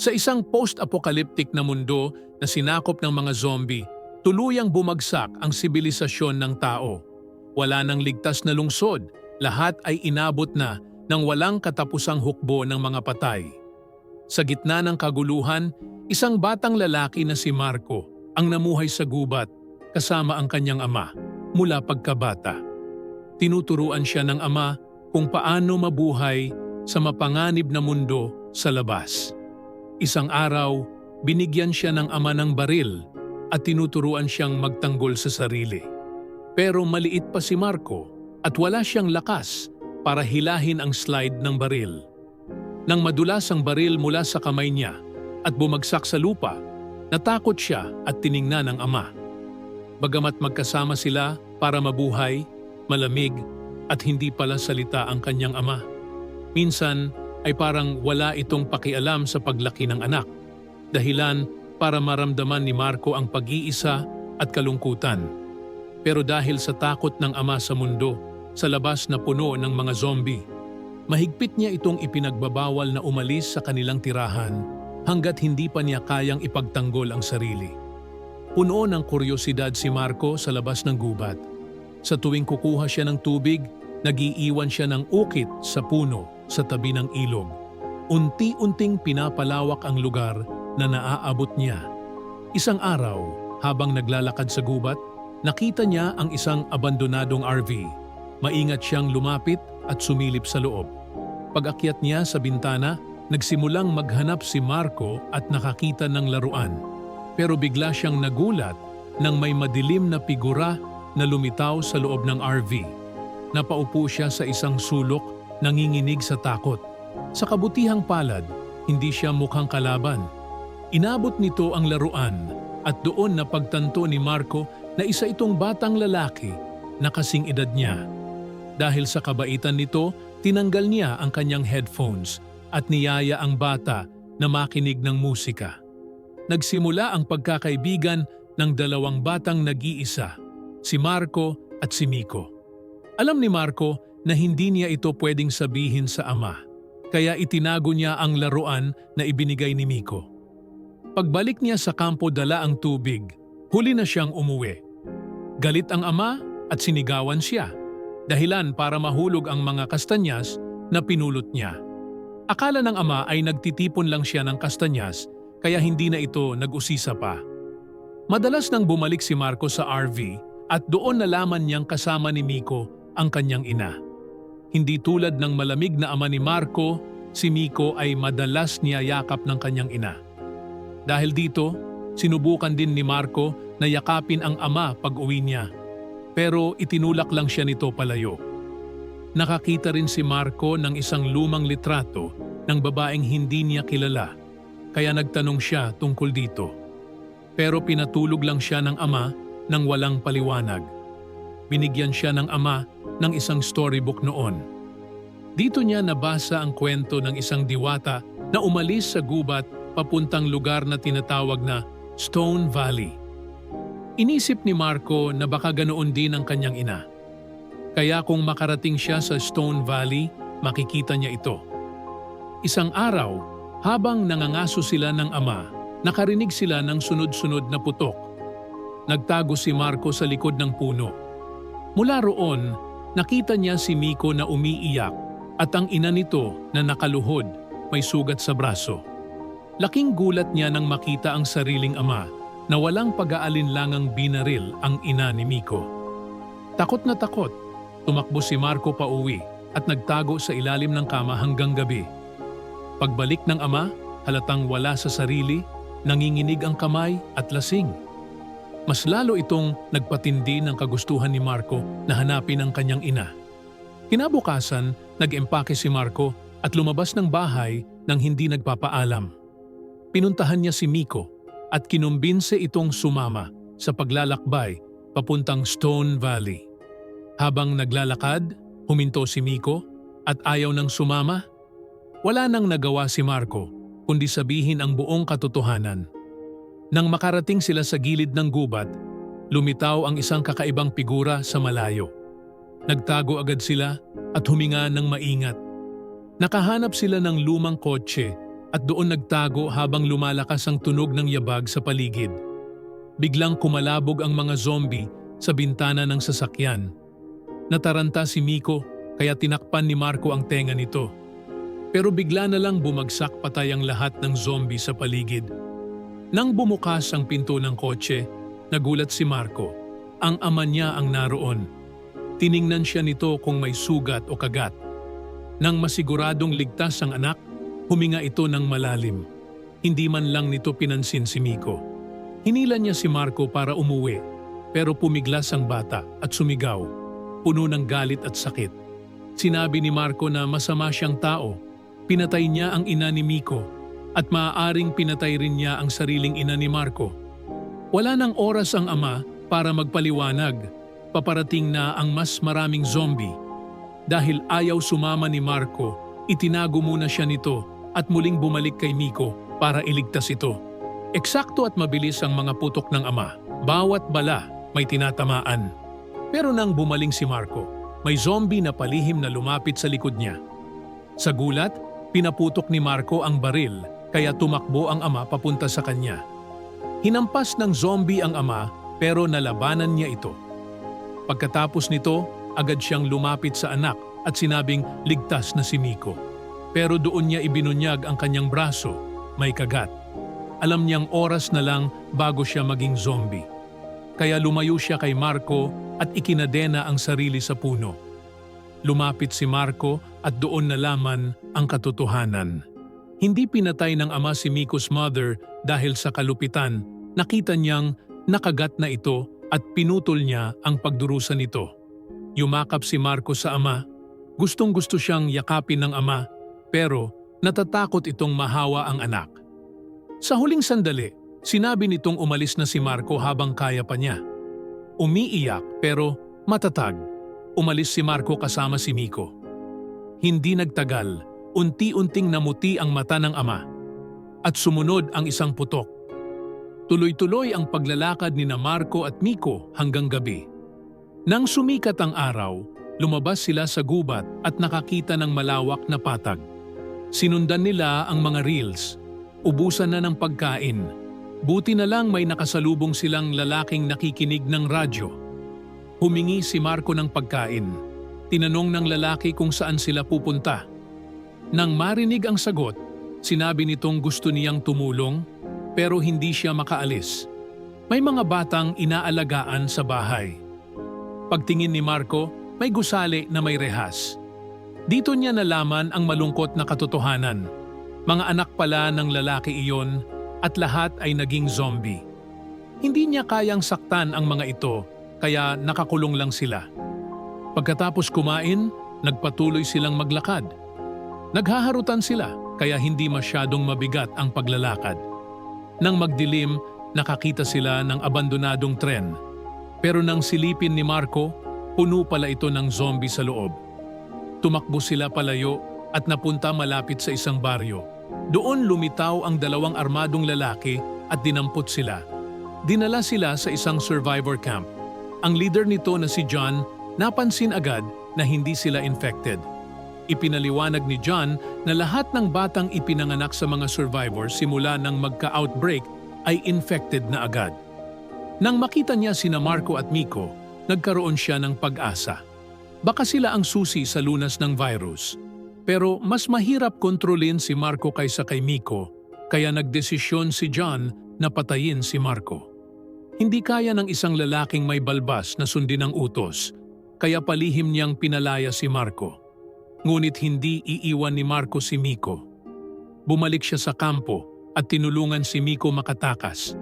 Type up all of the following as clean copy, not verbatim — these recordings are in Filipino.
Sa isang post-apocalyptic na mundo na sinakop ng mga zombie, tuluyang bumagsak ang sibilisasyon ng tao. Wala nang ligtas na lungsod, lahat ay inabot na ng walang katapusang hukbo ng mga patay. Sa gitna ng kaguluhan, isang batang lalaki na si Marco ang namuhay sa gubat kasama ang kanyang ama mula pagkabata. Tinuturuan siya ng ama kung paano mabuhay sa mapanganib na mundo sa labas. Isang araw, binigyan siya ng ama ng baril at tinuturuan siyang magtanggol sa sarili. Pero maliit pa si Marco at wala siyang lakas para hilahin ang slide ng baril. Nang madulas ang baril mula sa kamay niya at bumagsak sa lupa, natakot siya at tiningnan ng ama. Bagamat magkasama sila para mabuhay, malamig at hindi pala salita ang kanyang ama, minsan ay parang wala itong pakialam sa paglaki ng anak, dahilan para maramdaman ni Marco ang pag-iisa at kalungkutan. Pero dahil sa takot ng ama sa mundo, sa labas na puno ng mga zombie, mahigpit niya itong ipinagbabawal na umalis sa kanilang tirahan hanggat hindi pa niya kayang ipagtanggol ang sarili. Puno ng kuryosidad si Marco sa labas ng gubat. Sa tuwing kukuha siya ng tubig, nag-iiwan siya ng ukit sa puno sa tabi ng ilog. Unti-unting pinapalawak ang lugar na naaabot niya. Isang araw, habang naglalakad sa gubat, nakita niya ang isang abandonadong RV. Maingat siyang lumapit at sumilip sa loob. Pag-akyat niya sa bintana, nagsimulang maghanap si Marco at nakakita ng laruan. Pero bigla siyang nagulat nang may madilim na figura na lumitaw sa loob ng RV. Napaupo siya sa isang sulok, nanginginig sa takot. Sa kabutihang palad, hindi siya mukhang kalaban. Inabot nito ang laruan at doon napagtanto ni Marco na isa itong batang lalaki na kasing edad niya. Dahil sa kabaitan nito, tinanggal niya ang kanyang headphones at niyaya ang bata na makinig ng musika. Nagsimula ang pagkakaibigan ng dalawang batang nag-iisa, si Marco at si Miko. Alam ni Marco na hindi niya ito pwedeng sabihin sa ama, kaya itinago niya ang laruan na ibinigay ni Miko. Pagbalik niya sa kampo dala ang tubig, huli na siyang umuwi. Galit ang ama at sinigawan siya, dahilan para mahulog ang mga kastanyas na pinulot niya. Akala ng ama ay nagtitipon lang siya ng kastanyas, kaya hindi na ito nag-usisa pa. Madalas nang bumalik si Marco sa RV at doon nalaman niyang kasama ni Miko ang kanyang ina. Hindi tulad ng malamig na ama ni Marco, si Miko ay madalas niyayakap ng kanyang ina. Dahil dito, sinubukan din ni Marco na yakapin ang ama pag-uwi niya. Pero itinulak lang siya nito palayo. Nakakita rin si Marco ng isang lumang litrato ng babaeng hindi niya kilala, kaya nagtanong siya tungkol dito. Pero pinatulog lang siya ng ama nang walang paliwanag. Binigyan siya ng ama ng isang storybook noon. Dito niya nabasa ang kwento ng isang diwata na umalis sa gubat papuntang lugar na tinatawag na Stone Valley. Inisip ni Marco na baka ganoon din ang kanyang ina. Kaya kung makarating siya sa Stone Valley, makikita niya ito. Isang araw, habang nangangaso sila ng ama, nakarinig sila ng sunod-sunod na putok. Nagtago si Marco sa likod ng puno. Mula roon, nakita niya si Miko na umiiyak at ang ina nito na nakaluhod, may sugat sa braso. Laking gulat niya nang makita ang sariling ama na walang pag-aalinlangang binaril ang ina ni Miko. Takot na takot, tumakbo si Marco pauwi at nagtago sa ilalim ng kama hanggang gabi. Pagbalik ng ama, halatang wala sa sarili, nanginginig ang kamay at lasing. Mas lalo itong nagpatindi ng kagustuhan ni Marco na hanapin ang kanyang ina. Kinabukasan, nag-empake si Marco at lumabas ng bahay nang hindi nagpapaalam. Pinuntahan niya si Miko at kinumbinse itong sumama sa paglalakbay papuntang Stone Valley. Habang naglalakad, huminto si Miko at ayaw nang sumama. Wala nang nagawa si Marco kundi sabihin ang buong katotohanan. Nang makarating sila sa gilid ng gubat, lumitaw ang isang kakaibang figura sa malayo. Nagtago agad sila at huminga ng maingat. Nakahanap sila ng lumang kotse at doon nagtago habang lumalakas ang tunog ng yabag sa paligid. Biglang kumalabog ang mga zombie sa bintana ng sasakyan. Nataranta si Miko kaya tinakpan ni Marco ang tenga nito. Pero bigla na lang bumagsak patay ang lahat ng zombie sa paligid. Nang bumukas ang pinto ng kotse, nagulat si Marco. Ang ama niya ang naroon. Tiningnan siya nito kung may sugat o kagat. Nang masiguradong ligtas ang anak, huminga ito ng malalim. Hindi man lang nito pinansin si Miko. Hinila niya si Marco para umuwi, pero pumiglas ang bata at sumigaw, puno ng galit at sakit. Sinabi ni Marco na masama siyang tao. Pinatay niya ang ina ni Miko at maaaring pinatay rin niya ang sariling ina ni Marco. Wala nang oras ang ama para magpaliwanag. Paparating na ang mas maraming zombie. Dahil ayaw sumama ni Marco, itinago muna siya nito at muling bumalik kay Miko para iligtas ito. Eksakto at mabilis ang mga putok ng ama. Bawat bala may tinatamaan. Pero nang bumaling si Marco, may zombie na palihim na lumapit sa likod niya. Sa gulat, pinaputok ni Marco ang baril kaya tumakbo ang ama papunta sa kanya. Hinampas ng zombie ang ama pero nalabanan niya ito. Pagkatapos nito, agad siyang lumapit sa anak at sinabing ligtas na si Miko. Pero doon niya ibinunyag ang kanyang braso, may kagat. Alam niyang oras na lang bago siya maging zombie. Kaya lumayo siya kay Marco at ikinadena ang sarili sa puno. Lumapit si Marco at doon nalaman ang katotohanan. Hindi pinatay ng ama si Miko's mother dahil sa kalupitan. Nakita niyang nakagat na ito at pinutol niya ang pagdurusa nito. Yumakap si Marco sa ama. Gustong-gusto siyang yakapin ng ama, pero natatakot itong mahawa ang anak. Sa huling sandali, sinabi nitong umalis na si Marco habang kaya pa niya. Umiiyak pero matatag. Umalis si Marco kasama si Miko. Hindi nagtagal, unti-unting namuti ang mata ng ama. At sumunod ang isang putok. Tuloy-tuloy ang paglalakad ni Marco at Miko hanggang gabi. Nang sumikat ang araw, lumabas sila sa gubat at nakakita ng malawak na patag. Sinundan nila ang mga reels. Ubusan na ng pagkain. Buti na lang may nakasalubong silang lalaking nakikinig ng radyo. Humingi si Marco ng pagkain. Tinanong ng lalaki kung saan sila pupunta. Nang marinig ang sagot, sinabi nitong gusto niyang tumulong pero hindi siya makaalis. May mga batang inaalagaan sa bahay. Pagtingin ni Marco, may gusali na may rehas. Dito niya nalaman ang malungkot na katotohanan. Mga anak pala ng lalaki iyon at lahat ay naging zombie. Hindi niya kayang saktan ang mga ito, kaya nakakulong lang sila. Pagkatapos kumain, nagpatuloy silang maglakad. Naghaharutan sila, kaya hindi masyadong mabigat ang paglalakad. Nang magdilim, nakakita sila ng abandonadong tren. Pero nang silipin ni Marco, puno pala ito ng zombie sa loob. Tumakbo sila palayo at napunta malapit sa isang baryo. Doon lumitaw ang dalawang armadong lalaki at dinampot sila. Dinala sila sa isang survivor camp. Ang leader nito na si John, napansin agad na hindi sila infected. Ipinaliwanag ni John na lahat ng batang ipinanganak sa mga survivors simula nang magka-outbreak ay infected na agad. Nang makita niya sina Marco at Miko, nagkaroon siya ng pag-asa. Baka sila ang susi sa lunas ng virus. Pero mas mahirap kontrolin si Marco kaysa kay Miko, kaya nagdesisyon si John na patayin si Marco. Hindi kaya ng isang lalaking may balbas na sundin ang utos, kaya palihim niyang pinalaya si Marco. Ngunit hindi iiwan ni Marco si Miko. Bumalik siya sa kampo at tinulungan si Miko makatakas.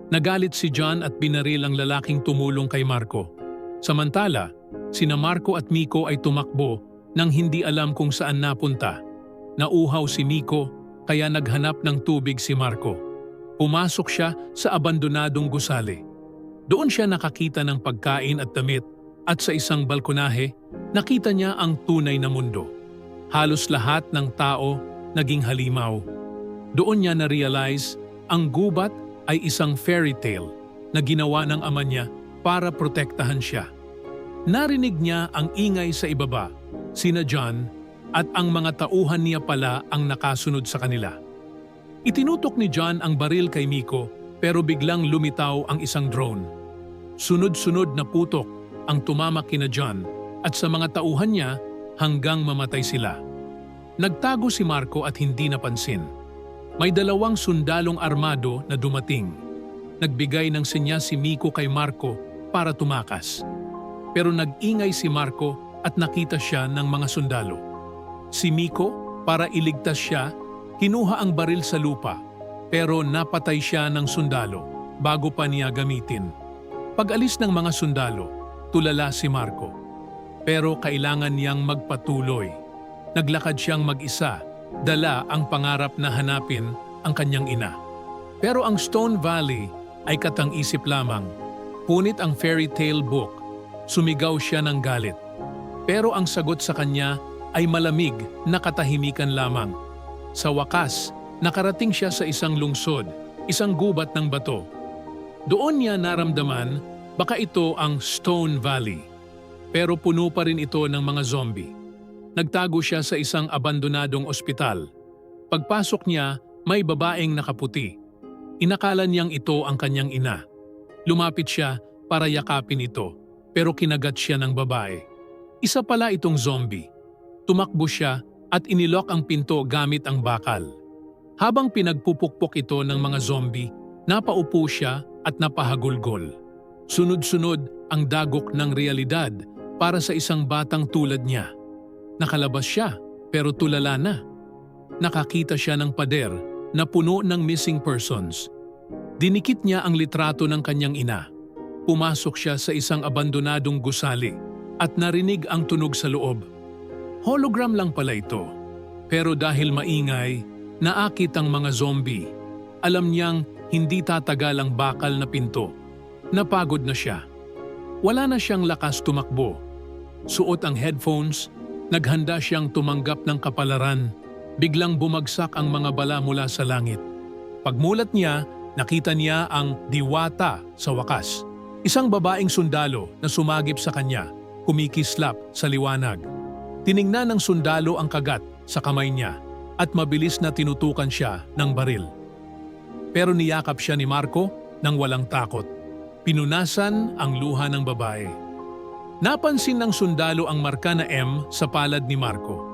Nagalit si John at binaril ang lalaking tumulong kay Marco. Samantala, sina Marco at Miko ay tumakbo nang hindi alam kung saan napunta. Nauhaw si Miko kaya naghanap ng tubig si Marco. Pumasok siya sa abandonadong gusali. Doon siya nakakita ng pagkain at damit at sa isang balkonahe, nakita niya ang tunay na mundo. Halos lahat ng tao naging halimaw. Doon niya na-realize ang gubat ay isang fairy tale na ginawa ng ama niya para protektahan siya. Narinig niya ang ingay sa ibaba, sina John, at ang mga tauhan niya pala ang nakasunod sa kanila. Itinutok ni John ang baril kay Miko pero biglang lumitaw ang isang drone. Sunod-sunod na putok ang tumamak kina John at sa mga tauhan niya hanggang mamatay sila. Nagtago si Marco at hindi napansin. May dalawang sundalong armado na dumating. Nagbigay ng senyas si Miko kay Marco para tumakas. Pero nag-ingay si Marco at nakita siya ng mga sundalo. Si Miko, para iligtas siya, kinuha ang baril sa lupa pero napatay siya ng sundalo bago pa niya gamitin. Pag-alis ng mga sundalo, tulala si Marco. Pero kailangan niyang magpatuloy. Naglakad siyang mag-isa, dala ang pangarap na hanapin ang kanyang ina. Pero ang Stone Valley ay katang-isip lamang. Punit ang fairy tale book, sumigaw siya ng galit. Pero ang sagot sa kanya ay malamig na katahimikan lamang. Sa wakas, nakarating siya sa isang lungsod, isang gubat ng bato. Doon niya naramdaman baka ito ang Stone Valley. Pero puno pa rin ito ng mga zombie. Nagtago siya sa isang abandonadong ospital. Pagpasok niya, may babaeng nakaputi. Inakala niyang ito ang kanyang ina. Lumapit siya para yakapin ito, pero kinagat siya ng babae. Isa pala itong zombie. Tumakbo siya at inilok ang pinto gamit ang bakal. Habang pinagpupukpok ito ng mga zombie, napaupo siya at napahagulgol. Sunod-sunod ang dagok ng realidad para sa isang batang tulad niya. Nakalabas siya pero tulala na. Nakakita siya ng pader na puno ng missing persons. Dinikit niya ang litrato ng kanyang ina. Pumasok siya sa isang abandonadong gusali at narinig ang tunog sa loob. Hologram lang pala ito. Pero dahil maingay, naakit ang mga zombie. Alam niyang hindi tatagal ang bakal na pinto. Napagod na siya. Wala na siyang lakas tumakbo. Suot ang headphones, naghanda siyang tumanggap ng kapalaran. Biglang bumagsak ang mga bala mula sa langit. Pagmulat niya, nakita niya ang diwata sa wakas. Isang babaeng sundalo na sumagip sa kanya, kumikislap sa liwanag. Tiningnan ng sundalo ang kagat sa kamay niya at mabilis na tinutukan siya ng baril. Pero niyakap siya ni Marco nang walang takot. Pinunasan ang luha ng babae. Napansin ng sundalo ang marka na M sa palad ni Marco.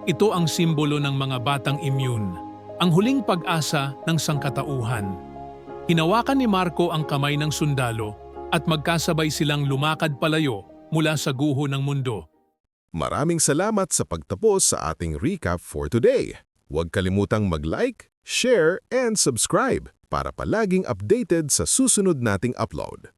Ito ang simbolo ng mga batang immune, ang huling pag-asa ng sangkatauhan. Hinawakan ni Marco ang kamay ng sundalo at magkasabay silang lumakad palayo mula sa guho ng mundo. Maraming salamat sa pagtapos sa ating recap for today. Huwag kalimutang mag-like, share, and subscribe para palaging updated sa susunod nating upload.